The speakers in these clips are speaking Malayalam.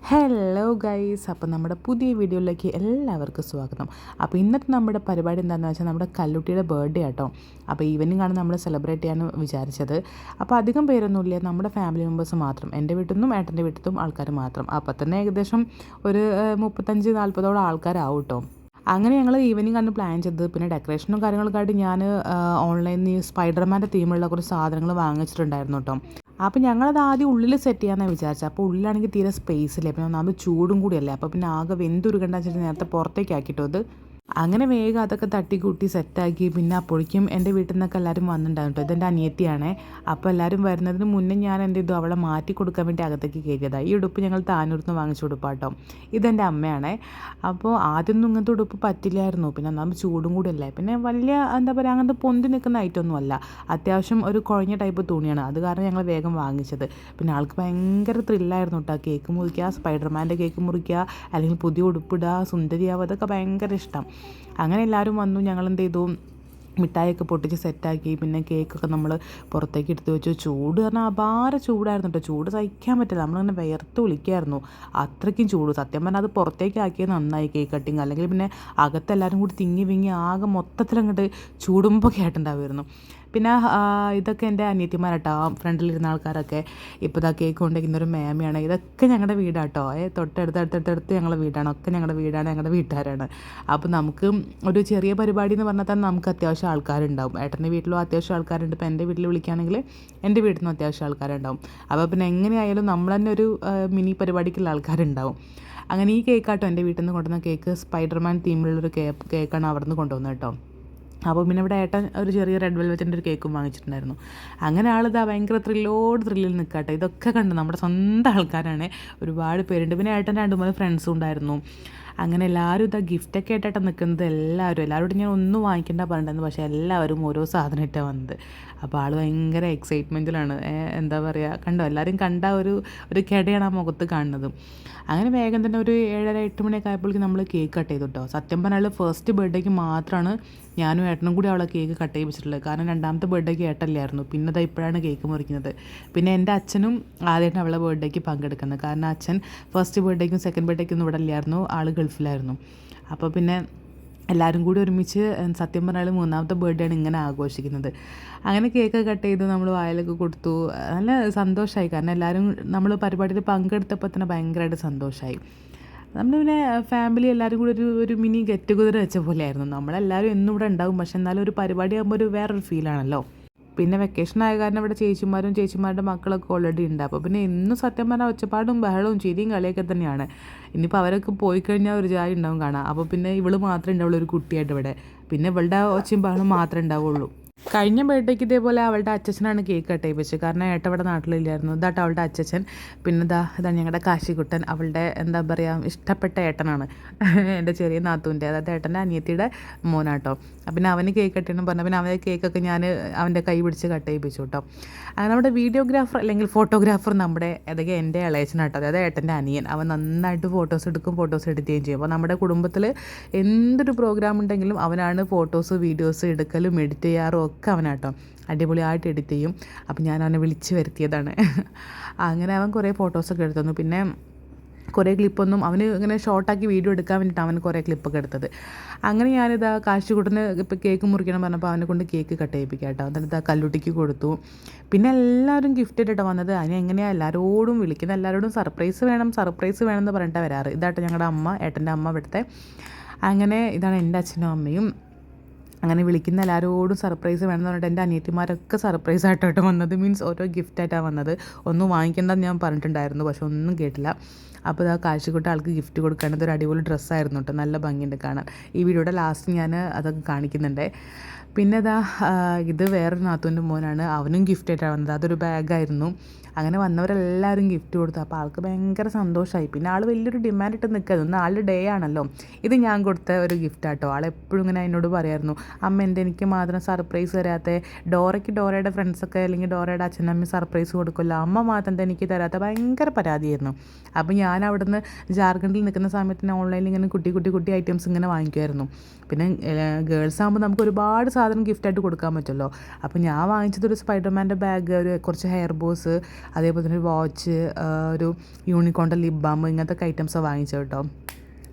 ഹലോ ഗൈസ്, അപ്പോൾ നമ്മുടെ പുതിയ വീഡിയോയിലേക്ക് എല്ലാവർക്കും സ്വാഗതം. അപ്പോൾ ഇന്നത്തെ നമ്മുടെ പരിപാടി എന്താണെന്ന് വെച്ചാൽ നമ്മുടെ കല്ലുട്ടിയുടെ ബർത്ത്ഡേ ആട്ടോ. അപ്പോൾ ഈവനിങ് ആണ് നമ്മൾ സെലിബ്രേറ്റ് ചെയ്യാൻ വിചാരിച്ചത്. അപ്പോൾ അധികം പേരൊന്നുമില്ല, നമ്മുടെ ഫാമിലി മെമ്പേഴ്സ് മാത്രം, എൻ്റെ വീട്ടിൽ നിന്നും ഏട്ടൻ്റെ വീട്ടിൽ നിന്നും ആൾക്കാർ മാത്രം. അപ്പോൾ തന്നെ ഏകദേശം ഒരു 35-40 ആൾക്കാരാവും കേട്ടോ. അങ്ങനെ ഞങ്ങൾ ഈവനിങ് ആണ് പ്ലാൻ ചെയ്തത്. പിന്നെ ഡെക്കറേഷനും കാര്യങ്ങളൊക്കെ ആയിട്ട് ഞാൻ ഓൺലൈനിൽ നിന്ന് സ്പൈഡർമാൻ്റെ തീമുള്ള കുറച്ച് സാധനങ്ങൾ വാങ്ങിച്ചിട്ടുണ്ടായിരുന്നു കേട്ടോ. അപ്പോൾ ഞങ്ങളത് ആദ്യം ഉള്ളിൽ സെറ്റ് ചെയ്യാമെന്നാണ് വിചാരിച്ചത്. അപ്പോൾ ഉള്ളിലാണെങ്കിൽ തീരെ സ്പേസ് ഇല്ല, പിന്നെ ഒന്നാമത് ചൂടും കൂടിയല്ലേ. അപ്പോൾ പിന്നെ ആകെ വെന്തുരുകണ്ടെന്ന് വെച്ചിട്ട് നേരത്തെ പുറത്തേക്ക് ആക്കിയിട്ടോ അത്. അങ്ങനെ വേഗം അതൊക്കെ തട്ടിക്കൂട്ടി സെറ്റാക്കി. പിന്നെ അപ്പോഴേക്കും എൻ്റെ വീട്ടിൽ നിന്നൊക്കെ എല്ലാവരും വന്നിട്ടുണ്ടാകും കേട്ടോ. ഇതെൻ്റെ അനിയത്തിയാണേ. അപ്പോൾ എല്ലാവരും വരുന്നതിന് മുന്നേ ഞാൻ എന്ത് ചെയ്തു, അവളെ മാറ്റി കൊടുക്കാൻ വേണ്ടി അകത്തേക്ക് കയറ്റിയതാണ്. ഈ ഉടുപ്പ് ഞങ്ങൾ താനൂർന്ന് വാങ്ങിച്ച ഉടുപ്പാട്ടോ. ഇതെൻ്റെ അമ്മയാണേ. അപ്പോൾ ആദ്യമൊന്നും ഇങ്ങനത്തെ ഉടുപ്പ് പറ്റില്ലായിരുന്നു, പിന്നെ ഒന്നാമത് ചൂടും കൂടി അല്ലേ. പിന്നെ വലിയ എന്താ പറയുക, അങ്ങനത്തെ പൊന്തി നിൽക്കുന്ന ഐറ്റമൊന്നും അല്ല, അത്യാവശ്യം ഒരു കുഴഞ്ഞ ടൈപ്പ് തുണിയാണ്. അത് കാരണം ഞങ്ങൾ വേഗം വാങ്ങിച്ചത്. പിന്നെ ആൾക്ക് ഭയങ്കര ത്രില്ലായിരുന്നു കേട്ടോ. കേക്ക് മുറിക്കുക, സ്പൈഡർമാൻ്റെ കേക്ക് മുറിക്കുക, അല്ലെങ്കിൽ പുതിയ ഉടുപ്പിടുക, സുന്ദരിയാവുക, അതൊക്കെ ഭയങ്കര ഇഷ്ടം. അങ്ങനെ എല്ലാവരും വന്നു. ഞങ്ങൾ എന്ത് ചെയ്തു, മിഠായിയൊക്കെ പൊട്ടിച്ച് സെറ്റാക്കി. പിന്നെ കേക്കൊക്കെ നമ്മൾ പുറത്തേക്ക് എടുത്ത് വെച്ചു. ചൂട് പറഞ്ഞാൽ അപാര ചൂടായിരുന്നു കേട്ടോ. ചൂട് സഹിക്കാൻ പറ്റില്ല, നമ്മളിങ്ങനെ വിയർത്ത് വിളിക്കായിരുന്നു, അത്രയ്ക്കും ചൂട്. സത്യം പറഞ്ഞാൽ അത് പുറത്തേക്ക് ആക്കിയത് നന്നായി, കേക്ക് കട്ടിങ്. അല്ലെങ്കിൽ പിന്നെ അകത്തെല്ലാവരും കൂടി തിങ്ങി വിങ്ങി ആകെ മൊത്തത്തിലങ്ങോട്ട് ചൂടുമ്പൊക്കെ ആയിട്ടുണ്ടാവുമായിരുന്നു. പിന്നെ ഇതൊക്കെ എൻ്റെ അനിയത്തിമാരാട്ടോ, ഫ്രണ്ടിലിരുന്ന ആൾക്കാരൊക്കെ. ഇപ്പോൾ ഇതാ കേക്ക് കൊണ്ടിരിക്കുന്നൊരു മേമയാണ്. ഇതൊക്കെ ഞങ്ങളുടെ വീടാട്ടോ. തൊട്ടടുത്തടുത്തടുത്ത് ഞങ്ങളുടെ വീടാണ്, ഒക്കെ ഞങ്ങളുടെ വീടാണ്, ഞങ്ങളുടെ വീട്ടുകാരാണ്. അപ്പോൾ നമുക്ക് ഒരു ചെറിയ പരിപാടി എന്ന് പറഞ്ഞാൽ തന്നെ നമുക്ക് അത്യാവശ്യം ആൾക്കാരുണ്ടാവും. ഏട്ടൻ്റെ വീട്ടിലും അത്യാവശ്യം ആൾക്കാരുണ്ട്. ഇപ്പോൾ എൻ്റെ വീട്ടിൽ വിളിക്കുകയാണെങ്കിൽ എൻ്റെ വീട്ടിൽ നിന്നും അത്യാവശ്യം ആൾക്കാരുണ്ടാവും. അപ്പോൾ പിന്നെ എങ്ങനെയായാലും നമ്മൾ തന്നെ ഒരു മിനി പരിപാടിക്കുള്ള ആൾക്കാരുണ്ടാവും. അങ്ങനെ ഈ കേക്കാട്ടോ എൻ്റെ വീട്ടിൽ നിന്ന് കൊണ്ടുവന്ന കേക്ക്. സ്പൈഡർമാൻ തീമിലുള്ളൊരു കേക്കാണ് അവിടെ നിന്ന് കൊണ്ടുവന്നത് കേട്ടോ. അപ്പോൾ പിന്നെ ഇവിടെ ഏട്ടൻ ഒരു ചെറിയ റെഡ് വെൽവെറ്റിൻ്റെ ഒരു കേക്കും വാങ്ങിച്ചിട്ടുണ്ടായിരുന്നു. അങ്ങനെ ആളിതാ ഭയങ്കര ത്രില്ലിൽ നിൽക്കട്ടെ. ഇതൊക്കെ കണ്ട് നമ്മുടെ സ്വന്തം ആൾക്കാരാണ്, ഒരുപാട് പേരുണ്ട്. പിന്നെ ഏട്ടൻ 2-3 ഫ്രണ്ട്സും ഉണ്ടായിരുന്നു. അങ്ങനെ എല്ലാവരും ഇതാ ഗിഫ്റ്റൊക്കെ ആയിട്ടാണ് നിൽക്കുന്നത്. എല്ലാവരോടും ഞാൻ ഒന്നും വാങ്ങിക്കേണ്ട പറഞ്ഞിട്ടുണ്ടായിരുന്നു, പക്ഷേ എല്ലാവരും ഓരോ സാധനം ഇട്ടാണ് വന്നത്. അപ്പോൾ ആൾ ഭയങ്കര എക്സൈറ്റ്മെൻറ്റിലാണ്. എന്താ പറയുക, കണ്ടോ, എല്ലാവരും കണ്ട ഒരു കിടയാണ് ആ മുഖത്ത് കാണുന്നത്. അങ്ങനെ വേഗം തന്നെ ഒരു 7:30-8 മണിയൊക്കെ ആയപ്പോഴേക്കും നമ്മൾ കേക്ക് കട്ട് ചെയ്തു കേട്ടോ. സത്യം പറഞ്ഞാൽ ഫസ്റ്റ് ബർത്ത്ഡേക്ക് മാത്രമാണ് ഞാനും ഏട്ടനും കൂടി അവളെ കേക്ക് കട്ട് ചെയ്യിപ്പിച്ചിട്ടുള്ളത്. കാരണം രണ്ടാമത്തെ ബർത്ത്ഡേക്ക് ഏട്ടല്ലായിരുന്നു. പിന്നെ അത് ഇപ്പോഴാണ് കേക്ക് മുറിക്കുന്നത്. പിന്നെ എൻ്റെ അച്ഛനും ആദ്യമായിട്ട് അവളെ ബർത്ത്ഡേക്ക് പങ്കെടുക്കുന്നത്. കാരണം അച്ഛൻ ഫസ്റ്റ് ബർത്ത്ഡേക്കും സെക്കൻഡ് ബർത്ത്ഡേക്കും ഇവിടെ ഇല്ലായിരുന്നു, ആൾ ഗൾഫിലായിരുന്നു. അപ്പോൾ പിന്നെ എല്ലാവരും കൂടി ഒരുമിച്ച് സത്യം പറഞ്ഞാൽ മൂന്നാമത്തെ ബർത്ത്ഡേ ആണ് ഇങ്ങനെ ആഘോഷിക്കുന്നത്. അങ്ങനെ കേക്ക് കട്ട് ചെയ്തു, നമ്മൾ വായിലൊക്കെ കൊടുത്തു. നല്ല സന്തോഷമായി, കാരണം എല്ലാവരും നമ്മൾ പരിപാടിയിൽ പങ്കെടുത്തപ്പോൾ തന്നെ ഭയങ്കരമായിട്ട് സന്തോഷമായി. നമ്മൾ പിന്നെ ഫാമിലി എല്ലാവരും കൂടി ഒരു മിനി ഗെറ്റ് ടുഗദർ വെച്ച പോലെയായിരുന്നു. നമ്മളെല്ലാവരും എന്നും ഇവിടെ ഉണ്ടാവും, പക്ഷെ എന്നാലും ഒരു പരിപാടി ആകുമ്പോൾ ഒരു വേറൊരു ഫീലാണല്ലോ. പിന്നെ വെക്കേഷൻ ആയ കാരണം ഇവിടെ ചേച്ചിമാരുടെ മക്കളൊക്കെ ഓൾറെഡി ഉണ്ട്. അപ്പോൾ പിന്നെ എന്നും സത്യം പറഞ്ഞാൽ ഒച്ചപ്പാടും ബഹളവും ചിരിയും കളിയൊക്കെ തന്നെയാണ്. ഇനിയിപ്പോൾ അവരൊക്കെ പോയി കഴിഞ്ഞാൽ ഒരു ജാതി ഉണ്ടാവും കാണാം. അപ്പോൾ പിന്നെ ഇവള് മാത്രമേ ഉണ്ടാവുള്ളൂ ഒരു കുട്ടിയായിട്ട് ഇവിടെ. പിന്നെ ഇവളുടെ ഒച്ചയും ബഹളും മാത്രമേ ഉണ്ടാവുള്ളൂ. കഴിഞ്ഞ ബർത്ത്ഡേക്ക് ഇതേപോലെ അവളുടെ അച്ഛനാണ് കേക്ക് കട്ട് ചെയ്യിപ്പിച്ചത്. കാരണം ഏട്ട ഇവിടെ നാട്ടിലില്ലായിരുന്നു. ഇതാട്ടോ അവളുടെ അച്ഛൻ. പിന്നെ ഇതാണ് ഞങ്ങളുടെ കാശിക്കുട്ടൻ, അവളുടെ എന്താ പറയുക ഇഷ്ടപ്പെട്ട ഏട്ടനാണ്, എൻ്റെ ചെറിയ നാത്തൂൻ്റെ, അതായത് ഏട്ടൻ്റെ അനിയത്തിയുടെ മോനാട്ടോ. പിന്നെ അവന് കേക്ക് കട്ട് ചെയ്യണം പറഞ്ഞാൽ പിന്നെ അവൻ്റെ കേക്കൊക്കെ ഞാൻ അവൻ്റെ കൈ പിടിച്ച് കട്ട് ചെയ്യിപ്പിച്ചു കേട്ടോ. അങ്ങനെ നമ്മുടെ വീഡിയോഗ്രാഫർ അല്ലെങ്കിൽ ഫോട്ടോഗ്രാഫർ നമ്മുടെ അതൊക്കെ എൻ്റെ ഇളയച്ചനാട്ടോ, അതായത് ഏട്ടൻ്റെ അനിയൻ. അവൻ നന്നായിട്ട് ഫോട്ടോസ് എടുക്കും, ഫോട്ടോസ് എഡിറ്റ് ചെയ്യുകയും ചെയ്യും. അപ്പോൾ നമ്മുടെ കുടുംബത്തിൽ എന്തൊരു പ്രോഗ്രാം ഉണ്ടെങ്കിലും അവനാണ് ഫോട്ടോസ് വീഡിയോസ് എടുക്കലും എഡിറ്റ് ചെയ്യാറും ഒക്കെ അവനാട്ടോ. അടിപൊളിയായിട്ട് എഡിറ്റ് ചെയ്യും. അപ്പം ഞാൻ അവനെ വിളിച്ച് വരുത്തിയതാണ്. അങ്ങനെ അവൻ കുറേ ഫോട്ടോസൊക്കെ എടുത്തു തന്നു. പിന്നെ കുറേ ക്ലിപ്പൊന്നും അവന് ഇങ്ങനെ ഷോർട്ടാക്കി വീഡിയോ എടുക്കാൻ വേണ്ടിയിട്ട് അവൻ കുറേ ക്ലിപ്പൊക്കെ എടുത്തത്. അങ്ങനെ ഞാനിതാ കാശുകൂട്ടന് ഇപ്പോൾ കേക്ക് മുറിക്കണം പറഞ്ഞപ്പോൾ അവനെ കൊണ്ട് കേക്ക് കട്ട് ചെയ്യിപ്പിക്കാം കേട്ടോ. എന്നിട്ട് കല്ലുട്ടിക്ക് കൊടുത്തു. പിന്നെ എല്ലാവരും ഗിഫ്റ്റ് ഇട്ടിട്ട് വന്നത്. അതിന് എങ്ങനെയാണ് എല്ലാവരോടും വിളിക്കുന്നത്, എല്ലാവരോടും സർപ്രൈസ് വേണം എന്ന് പറഞ്ഞിട്ടാണ് വരാറ്. ഇതാട്ടോ ഞങ്ങളുടെ അമ്മ, ഏട്ടൻ്റെ അമ്മ ഇവിടുത്തെ. അങ്ങനെ ഇതാണ് എൻ്റെ അച്ഛനും അമ്മയും. അങ്ങനെ വിളിക്കുന്ന എല്ലാവരോടും സർപ്രൈസ് വേണമെന്ന് പറഞ്ഞിട്ട് എൻ്റെ അനിയത്തിമാരൊക്കെ സർപ്രൈസ് ആയിട്ടോ വന്നത്. മീൻസ് ഓരോ ഗിഫ്റ്റായിട്ടാണ് വന്നത്. ഒന്നും വാങ്ങിക്കേണ്ടെന്ന് ഞാൻ പറഞ്ഞിട്ടുണ്ടായിരുന്നു, പക്ഷെ ഒന്നും കേട്ടില്ല. അപ്പോൾ ഇതാ കാശിക്കുട്ട ആൾക്ക് ഗിഫ്റ്റ് കൊടുക്കേണ്ടത് ഒരു അടിപൊളി ഡ്രസ്സായിരുന്നു കേട്ടോ, നല്ല ഭംഗിയുണ്ട് കാണാൻ. ഈ വീഡിയോയുടെ ലാസ്റ്റ് ഞാൻ അതൊക്കെ കാണിക്കുന്നുണ്ട്. പിന്നെ ഇത് വേറൊരു നാത്തൂൻ്റെ മോനാണ്, അവനും ഗിഫ്റ്റായിട്ടാണ് വന്നത്. അതൊരു ബാഗായിരുന്നു. അങ്ങനെ വന്നവരെല്ലാവരും ഗിഫ്റ്റ് കൊടുത്തു. അപ്പോൾ ആൾക്ക് ഭയങ്കര സന്തോഷമായി. പിന്നെ ആൾ വലിയൊരു ഡിമാൻഡിട്ട് നിൽക്കുന്നത്, ഇന്ന് ആളുടെ ഡേ ആണല്ലോ. ഇത് ഞാൻ കൊടുത്ത ഒരു ഗിഫ്റ്റാട്ടോ. ആളെപ്പോഴും ഇങ്ങനെ എന്നോട് പറയായിരുന്നു, അമ്മ എനിക്ക് മാത്രം സർപ്രൈസ് തരാത്ത, ഡോറയുടെ ഫ്രണ്ട്സൊക്കെ അല്ലെങ്കിൽ ഡോറയുടെ അച്ഛനമ്മ സർപ്രൈസ് കൊടുക്കുമല്ലോ, അമ്മ മാത്രം എനിക്ക് തരാത്ത, ഭയങ്കര പരാതിയായിരുന്നു. അപ്പോൾ ഞാൻ അവിടുന്ന് ജാർഖണ്ഡിൽ നിൽക്കുന്ന സമയത്ത് ഓൺലൈനിൽ ഇങ്ങനെ കുട്ടി ഐറ്റംസ് ഇങ്ങനെ വാങ്ങിക്കുമായിരുന്നു. പിന്നെ ഗേൾസ് ആകുമ്പോൾ നമുക്ക് ഒരുപാട് സാധനം ഗിഫ്റ്റായിട്ട് കൊടുക്കാൻ പറ്റുമല്ലോ. അപ്പോൾ ഞാൻ വാങ്ങിച്ചത് ഒരു സ്പൈഡർമാൻ്റെ ബാഗ്, കുറച്ച് ഹെയർ ബോസ്, അതേപോലെ തന്നെ ഒരു വാച്ച്, ഒരു യൂണിക്കോണിൻ്റെ ലിപ് ബാം, ഇങ്ങനത്തെ ഐറ്റംസ് വാങ്ങിച്ചു കേട്ടോ.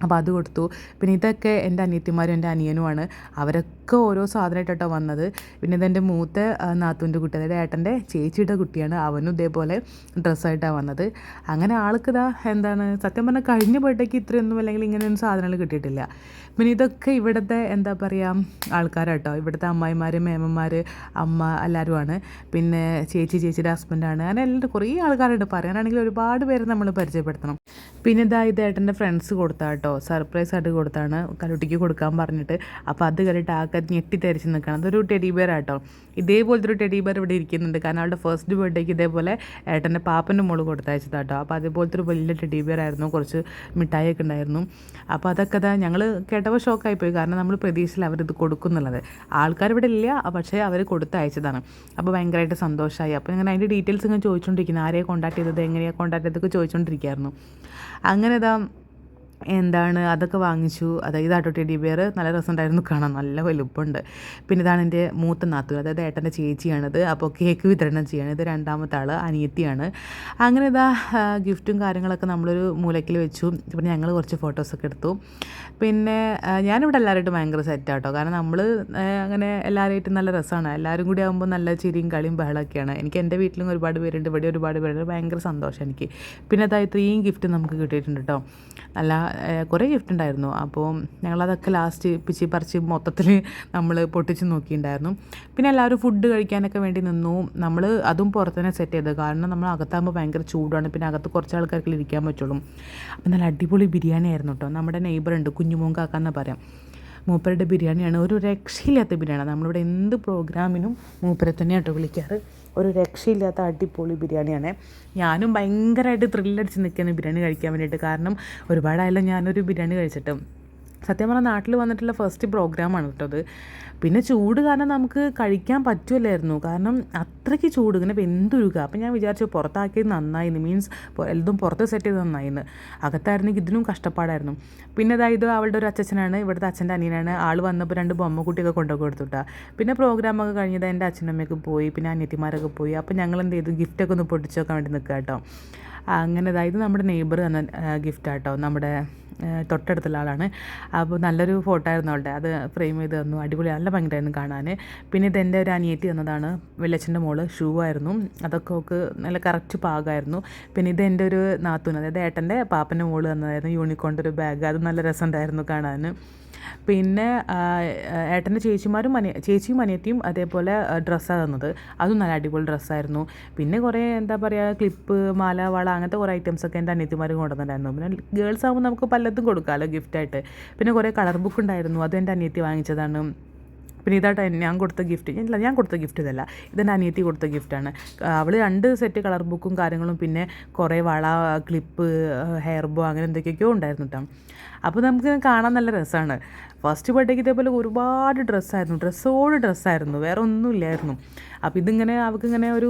അപ്പോൾ അത് കൊടുത്തു. പിന്നെ ഇതൊക്കെ എൻ്റെ അനിയത്തിമാരും എൻ്റെ അനിയനുമാണ്. അവരൊക്കെ ഓരോ സാധനമായിട്ടോ വന്നത്. പിന്നെ ഇതെൻ്റെ മൂത്ത നാത്തൂൻ്റെ കുട്ടി, അതായത് ഏട്ടൻ്റെ ചേച്ചിയുടെ കുട്ടിയാണ്. അവനും ഇതേപോലെ ഡ്രസ്സായിട്ടാണ് വന്നത്. അങ്ങനെ ആൾക്കിതാ എന്താണ് സത്യം പറഞ്ഞാൽ കഴിഞ്ഞ ബർത്ത്ഡേക്ക് ഇത്രയൊന്നും അല്ലെങ്കിൽ ഇങ്ങനെയൊന്നും സാധനങ്ങൾ കിട്ടിയിട്ടില്ല. പിന്നെ ഇതൊക്കെ ഇവിടുത്തെ എന്താ പറയുക ആൾക്കാരാട്ടോ, ഇവിടുത്തെ അമ്മായിമാർ, മേമന്മാർ, അമ്മ എല്ലാവരുമാണ്. പിന്നെ ചേച്ചിയുടെ ഹസ്ബൻഡാണ്. അങ്ങനെ എല്ലാവരും കുറേ ആൾക്കാരുണ്ട്. പറയാനാണെങ്കിൽ ഒരുപാട് പേര് നമ്മൾ പരിചയപ്പെടുത്തണം. പിന്നെ ഇത് ഏട്ടൻ്റെ ഫ്രണ്ട്സ് കൊടുത്താട്ടോ, സർപ്രൈസ് ആയിട്ട് കൊടുത്താണ്, കലുട്ടിക്ക് കൊടുക്കാൻ പറഞ്ഞിട്ട്. അപ്പോൾ അത് കണ്ടിട്ട് ആൾക്കാർ ഞെട്ടിത്തരിച്ച് നിൽക്കണം. അതൊരു ടെഡി ബിയർ ആട്ടോ. ഇതേപോലത്തെ ഒരു ടെഡി ബിയർ ഇവിടെ ഇരിക്കുന്നുണ്ട്. കാരണം അവളുടെ ഫസ്റ്റ് ബർത്ത്ഡേക്ക് ഇതേപോലെ ഏട്ടൻ്റെ പാപ്പൻ്റെ മോള് കൊടുത്തയച്ചതാട്ടോ. അപ്പോൾ അതേപോലത്തെ ഒരു വലിയ ടെഡി ബിയർ ആയിരുന്നു. കുറച്ച് മിഠായിയൊക്കെ ഉണ്ടായിരുന്നു. അപ്പോൾ അതൊക്കെ ഞങ്ങൾ കേട്ടപ്പോൾ ഷോക്കായിപ്പോയി. കാരണം നമ്മൾ പ്രതീക്ഷയിൽ അവരിത് കൊടുക്കുന്നുള്ളത്. ആൾക്കാർ ഇവിടെ ഇല്ല, പക്ഷേ അവർ കൊടുത്തയച്ചതാണ്. അപ്പോൾ ഭയങ്കരമായിട്ട് സന്തോഷമായി. അപ്പോൾ ഇങ്ങനെ അതിൻ്റെ ഡീറ്റെയിൽസ് ഇങ്ങനെ ചോദിച്ചുകൊണ്ടിരിക്കുന്നു. ആരെയാണ് കോൺടാക്ട് ചെയ്തത്, എങ്ങനെയാണ് കോൺടാക്ട് ചെയ്തതൊക്കെ ചോദിച്ചുകൊണ്ടിരിക്കുകയായിരുന്നു. അങ്ങനെ എന്താണ് അതൊക്കെ വാങ്ങിച്ചു. ഇതാട്ടോ ടെഡി ബിയർ. നല്ല രസമുണ്ടായിരുന്നു കാണാൻ, നല്ല വലുപ്പമുണ്ട്. പിന്നെ ഇതാണ് എൻ്റെ മൂത്ത നാത്തൂൻ, അതായത് ഏട്ടൻ്റെ ചേച്ചിയാണിത്. അപ്പോൾ കേക്ക് വിതരണം ചെയ്യാണ്. ഇത് രണ്ടാമത്തെ ആൾ അനിയത്തിയാണ്. അങ്ങനെ ഗിഫ്റ്റും കാര്യങ്ങളൊക്കെ നമ്മളൊരു മൂലയ്ക്കിൽ വെച്ചു. പിന്നെ ഞങ്ങൾ കുറച്ച് ഫോട്ടോസൊക്കെ എടുത്തു. പിന്നെ ഞാനിവിടെ എല്ലാവരുമായിട്ടും ഭയങ്കര സെറ്റാട്ടോ. കാരണം നമ്മൾ അങ്ങനെ എല്ലാവരുമായിട്ടും നല്ല രസമാണ്. എല്ലാവരും കൂടി ആകുമ്പോൾ നല്ല ചിരിയും കളിയും ബഹളമൊക്കെയാണ്. എനിക്ക് എൻ്റെ വീട്ടിലും ഒരുപാട് പേരുണ്ട്, ഇവിടെ ഒരുപാട് പേരുണ്ട്. ഭയങ്കര സന്തോഷം എനിക്ക്. പിന്നെ ഇത്രയും ഗിഫ്റ്റ് നമുക്ക് കിട്ടിയിട്ടുണ്ട് കേട്ടോ. നല്ല കുറേ ഗിഫ്റ്റ് ഉണ്ടായിരുന്നു. അപ്പോൾ ഞങ്ങളതൊക്കെ ലാസ്റ്റ് പിച്ചി പറിച്ച് മൊത്തത്തിൽ നമ്മൾ പൊട്ടിച്ച് നോക്കിയിട്ടുണ്ടായിരുന്നു. പിന്നെ എല്ലാവരും ഫുഡ് കഴിക്കാനൊക്കെ വേണ്ടി നിന്നു. നമ്മൾ അതും പുറത്ത് തന്നെ സെറ്റ് ചെയ്തത്. കാരണം നമ്മൾ അകത്താകുമ്പോൾ ഭയങ്കര ചൂടാണ്. പിന്നെ അകത്ത് കുറച്ച് ആൾക്കാർക്ക് ഇരിക്കാൻ പറ്റുള്ളൂ. അപ്പോൾ നല്ല അടിപൊളി ബിരിയാണി ആയിരുന്നു കേട്ടോ. നമ്മുടെ നെയ്ബറുണ്ട്, കുഞ്ഞുമോൻ കാക്കാന്ന് പറയാം. മൂപ്പരുടെ ബിരിയാണിയാണ്, ഒരു രക്ഷയില്ലാത്ത ബിരിയാണിയാണ്. നമ്മളിവിടെ എന്ത് പ്രോഗ്രാമിനും മൂപ്പരെ തന്നെയാണ് കേട്ടോ വിളിക്കാറ്. ഒരു രക്ഷയില്ലാത്ത അടിപൊളി ബിരിയാണിയാണ്. ഞാനും ഭയങ്കരമായിട്ട് ത്രില്ലടിച്ച് നിൽക്കുന്ന ബിരിയാണി കഴിക്കാൻ വേണ്ടിയിട്ട്. കാരണം ഒരുപാടായാലും ഞാനൊരു ബിരിയാണി കഴിച്ചിട്ട്. സത്യം പറഞ്ഞാൽ നാട്ടിൽ വന്നിട്ടുള്ള ഫസ്റ്റ് പ്രോഗ്രാമാണ് കേട്ടോ അത്. പിന്നെ ചൂട് കാരണം നമുക്ക് കഴിക്കാൻ പറ്റുമല്ലായിരുന്നു. കാരണം അത്രയ്ക്ക് ചൂട്, ഇങ്ങനെ വെന്തുരുക. അപ്പം ഞാൻ വിചാരിച്ചു പുറത്താക്കിയത് നന്നായിന്ന്, മീൻസ് എല്ലാം പുറത്ത് സെറ്റ് ചെയ്ത് നന്നായിന്ന്. അകത്തായിരുന്നെങ്കിൽ ഇതിനും കഷ്ടപ്പാടായിരുന്നു. പിന്നെ ഇത് അവളുടെ ഒരു അച്ഛനാണ്, ഇവിടുത്തെ അച്ഛൻ്റെ അനിയനാണ്. ആൾ വന്നപ്പോൾ 2 ബൊമ്മക്കുട്ടിയൊക്കെ കൊണ്ടുപോയി കൊടുത്തുട്ടാ. പിന്നെ പ്രോഗ്രാമൊക്കെ കഴിഞ്ഞത് എൻ്റെ അച്ഛനമ്മയൊക്കെ പോയി, പിന്നെ അനിയത്തിമാരൊക്കെ പോയി. അപ്പോൾ ഞങ്ങൾ എന്ത് ചെയ്തു, ഗിഫ്റ്റൊക്കെ ഒന്ന് പൊട്ടിച്ച് വെക്കാൻ വേണ്ടി നിൽക്കുക കേട്ടോ. അങ്ങനെ ഇത് നമ്മുടെ നെയ്ബർ തന്ന ഗിഫ്റ്റാട്ടോ, നമ്മുടെ തൊട്ടടുത്തുള്ള ആളാണ്. അപ്പോൾ നല്ലൊരു ഫോട്ടോ ആയിരുന്നു അവളുടെ, അത് ഫ്രെയിം ചെയ്ത് തന്നു. അടിപൊളി, നല്ല ഭംഗിയായിരുന്നു കാണാൻ. പിന്നെ ഇതെൻ്റെ ഒരു അനിയത്തി തന്നതാണ്, വെള്ളച്ചൻ്റെ മോള്. ഷൂ ആയിരുന്നു, അതൊക്കെ ഒക്കെ നല്ല കറക്റ്റ് പാകമായിരുന്നു. പിന്നെ ഇതെൻ്റെ ഒരു നാത്തൂൻ, അതായത് ഏട്ടൻ്റെ പാപ്പൻ്റെ മോള് തന്നതായിരുന്നു, യൂണിക്കോണിൻ്റെ ഒരു ബാഗ്. അത് നല്ല രസമുണ്ടായിരുന്നു കാണാൻ. പിന്നെ ഏട്ടൻ്റെ ചേച്ചിയും അനിയത്തിയും അതേപോലെ ഡ്രസ്സാണ് തന്നത്. അതും നല്ല അടിപൊളി ഡ്രസ്സായിരുന്നു. പിന്നെ കുറേ എന്താ പറയുക, ക്ലിപ്പ്, മാല, വള, അങ്ങനത്തെ കുറേ ഐറ്റംസൊക്കെ എൻ്റെ അനിയത്തിമാർ കൊണ്ടുവന്നിട്ടുണ്ടായിരുന്നു. പിന്നെ ഗേൾസ് ആകുമ്പോൾ നമുക്ക് പലതും കൊടുക്കാമല്ലോ ഗിഫ്റ്റായിട്ട്. പിന്നെ കുറേ കളർ ബുക്ക് ഉണ്ടായിരുന്നു, അതും എൻ്റെ അനിയത്തി വാങ്ങിച്ചതാണ്. പിന്നെ ഞാൻ കൊടുത്ത ഗിഫ്റ്റ്, ഞാൻ കൊടുത്ത ഗിഫ്റ്റ് ഇതല്ല, ഇതെൻ്റെ അനിയത്തി കൊടുത്ത ഗിഫ്റ്റാണ്. അവൾ 2 സെറ്റ് കളർ ബുക്കും കാര്യങ്ങളും പിന്നെ കുറേ വള, ക്ലിപ്പ്, ഹെയർ ബോ, അങ്ങനെ എന്തൊക്കെയൊക്കെയോ ഉണ്ടായിരുന്നു കേട്ടോ. അപ്പോൾ നമുക്ക് കാണാൻ നല്ല രസമാണ്. ഫസ്റ്റ് ബർത്ത്ഡേക്ക് ഇതേപോലെ ഒരുപാട് ഡ്രസ്സായിരുന്നു, വേറെ ഒന്നുമില്ലായിരുന്നു. അപ്പോൾ ഇതിങ്ങനെ അവൾക്കിങ്ങനെ ഒരു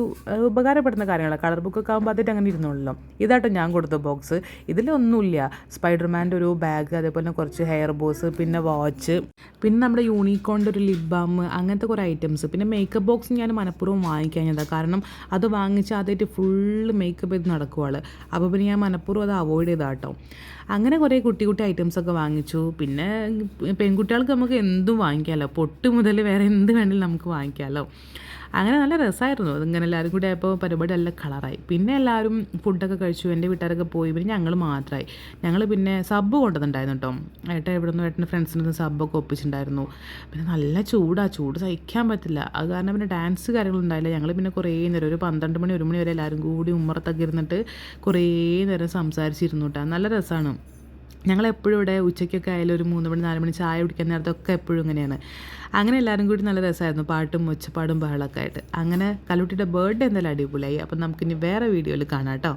ഉപകാരപ്പെടുന്ന കാര്യങ്ങളാണ്. കളർ ബുക്കൊക്കെ ആകുമ്പോൾ അതിട്ട് അങ്ങനെ ഇരുന്നുള്ളൂ. ഇതാട്ടോ ഞാൻ കൊടുത്ത ബോക്സ്. ഇതിലൊന്നുമില്ല. സ്പൈഡർമാൻ്റെ ഒരു ബാഗ്, അതേപോലെ കുറച്ച് ഹെയർ ബോസ്, പിന്നെ വാച്ച്, പിന്നെ നമ്മുടെ യൂണിക്കോണിൻ്റെ ഒരു ലിപ് ബാം, അങ്ങനത്തെ കുറേ ഐറ്റംസ്. പിന്നെ മേക്കപ്പ് ബോക്സ് ഞാൻ മനഃപൂർവ്വം വാങ്ങിക്കാഞ്ഞതാണ്. കാരണം അത് വാങ്ങിച്ച് അതായിട്ട് ഫുള്ള് മേക്കപ്പ് ചെയ്ത് നടക്കുവാൾ. അപ്പോൾ പിന്നെ ഞാൻ മനഃപൂർവ്വം അത് അവോയ്ഡ് ചെയ്താട്ടോ. അങ്ങനെ കുറേ കുട്ടി ഐറ്റംസൊക്കെ വാങ്ങിച്ചു. പിന്നെ പെൺകുട്ടികൾക്ക് നമുക്ക് എന്തും വാങ്ങിക്കാമല്ലോ, പൊട്ട് മുതൽ വേറെ എന്ത് വേണമെങ്കിലും നമുക്ക് വാങ്ങിക്കാമല്ലോ. അങ്ങനെ നല്ല രസമായിരുന്നു. അതിങ്ങനെ എല്ലാവരും കൂടി ആയപ്പോൾ പരിപാടി നല്ല കളറായി. പിന്നെ എല്ലാവരും ഫുഡൊക്കെ കഴിച്ചു, എൻ്റെ വീട്ടുകാരൊക്കെ പോയി. പിന്നെ ഞങ്ങൾ മാത്രമായി. ഞങ്ങൾ പിന്നെ സബ്ബ് കൊണ്ടുവന്നിട്ടുണ്ടായിരുന്നു കേട്ടോ. ഏട്ടൻ്റെ ഫ്രണ്ട്സിൻ്റെ സബ്ബൊക്കെ ഒപ്പിച്ചിട്ടുണ്ടായിരുന്നു. പിന്നെ നല്ല ചൂട് സഹിക്കാൻ പറ്റില്ല. അത് കാരണം പിന്നെ ഡാൻസ് കാര്യങ്ങളുണ്ടായില്ല. ഞങ്ങൾ പിന്നെ കുറേ നേരം, ഒരു 12 മണി 1 മണി വരെ എല്ലാവരും കൂടി ഉമ്മറത്തൊക്കെ ഇരുന്നിട്ട് കുറേ നേരം സംസാരിച്ചിരുന്നു കേട്ടോ. നല്ല രസമാണ്. ഞങ്ങളെപ്പോഴും ഇവിടെ ഉച്ചയ്ക്കൊക്കെ ആയാലും ഒരു 3 മണി 4 മണി ചായ കുടിക്കാൻ നേരത്തൊക്കെ എപ്പോഴും ഇങ്ങനെയാണ്. അങ്ങനെ എല്ലാവരും കൂടി നല്ല രസമായിരുന്നു, പാട്ടും ഒച്ചപ്പാടും ബഹളമൊക്കെ ആയിട്ട്. അങ്ങനെ കല്ലുട്ടിയുടെ ബർത്ത്ഡേ എന്തായാലും അടിപൊളിയായി. അപ്പം നമുക്കിനി വേറെ വീഡിയോയിൽ കാണാം കേട്ടോ.